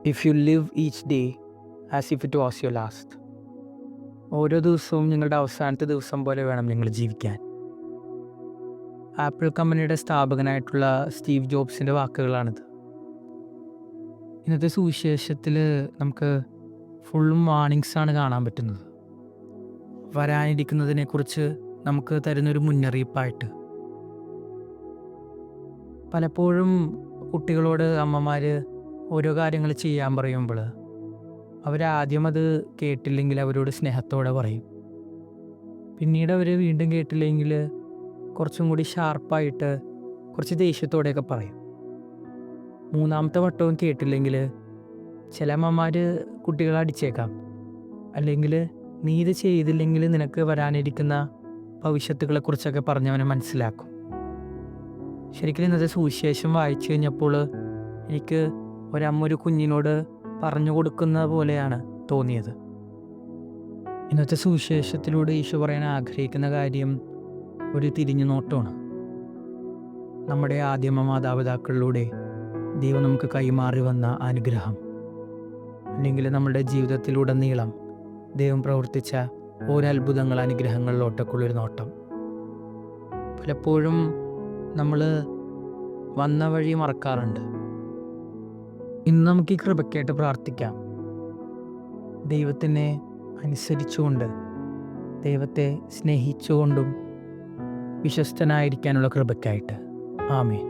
If you live each day as if it was your last. ഓരോ ദിവസവും നിങ്ങളുടെ അവസാനത്തെ ദിവസം പോലെ വേണം നിങ്ങൾ ജീവിക്കാൻ. ആപ്പിൾ കമ്പനിയുടെ സ്ഥാപകനായിട്ടുള്ള സ്റ്റീവ് ജോബ്സിൻ്റെ വാക്കുകളാണിത്. ഇന്നത്തെ സുവിശേഷത്തിൽ നമുക്ക് ഫുള്ളും വാർണിങ്സാണ് കാണാൻ പറ്റുന്നത്. വരാനിരിക്കുന്നതിനെക്കുറിച്ച് നമുക്ക് തരുന്നൊരു മുന്നറിയിപ്പായിട്ട്. പലപ്പോഴും കുട്ടികളോട് അമ്മമാർ ഓരോ കാര്യങ്ങൾ ചെയ്യാൻ പറയുമ്പോൾ അവരാദ്യം അത് കേട്ടില്ലെങ്കിൽ അവരോട് സ്നേഹത്തോടെ പറയും. പിന്നീട് അവർ വീണ്ടും കേട്ടില്ലെങ്കിൽ കുറച്ചും കൂടി ഷാർപ്പായിട്ട് കുറച്ച് ദേഷ്യത്തോടെയൊക്കെ പറയും. മൂന്നാമത്തെ വട്ടവും കേട്ടില്ലെങ്കിൽ ചില അമ്മമാർ കുട്ടികളെ അടിച്ചേക്കാം. അല്ലെങ്കിൽ നീ ഇത് ചെയ്തില്ലെങ്കിൽ നിനക്ക് വരാനിരിക്കുന്ന ഭവിഷ്യത്തുകളെക്കുറിച്ചൊക്കെ പറഞ്ഞവനെ മനസ്സിലാക്കും. ശരിക്കും ഇന്നത്തെ സുവിശേഷം വായിച്ചു കഴിഞ്ഞപ്പോൾ എനിക്ക് ഒരമ്മ ഒരു കുഞ്ഞിനോട് പറഞ്ഞു കൊടുക്കുന്ന പോലെയാണ് തോന്നിയത്. ഇന്നത്തെ സുവിശേഷത്തിലൂടെ ഈശോ പറയാൻ ആഗ്രഹിക്കുന്ന കാര്യം ഒരു തിരിഞ്ഞു നോട്ടമാണ്. നമ്മുടെ ആദിമ മാതാപിതാക്കളിലൂടെ ദൈവം നമുക്ക് കൈമാറി വന്ന അനുഗ്രഹം, അല്ലെങ്കിൽ നമ്മുടെ ജീവിതത്തിലുടനീളം ദൈവം പ്രവർത്തിച്ച ഓരോ അത്ഭുതങ്ങൾ, അനുഗ്രഹങ്ങളിലോട്ടൊക്കെയുള്ളൊരു നോട്ടം. പലപ്പോഴും നമ്മൾ വന്ന വഴി മറക്കാറുണ്ട്. ഇന്ന് നമുക്ക് ഈ കൃപയ്ക്കായിട്ട് പ്രാർത്ഥിക്കാം. ദൈവത്തിനെ അനുസരിച്ചുകൊണ്ട്, ദൈവത്തെ സ്നേഹിച്ചുകൊണ്ടും വിശ്വസ്തനായിരിക്കാനുള്ള കൃപയ്ക്കായിട്ട്. ആമേൻ.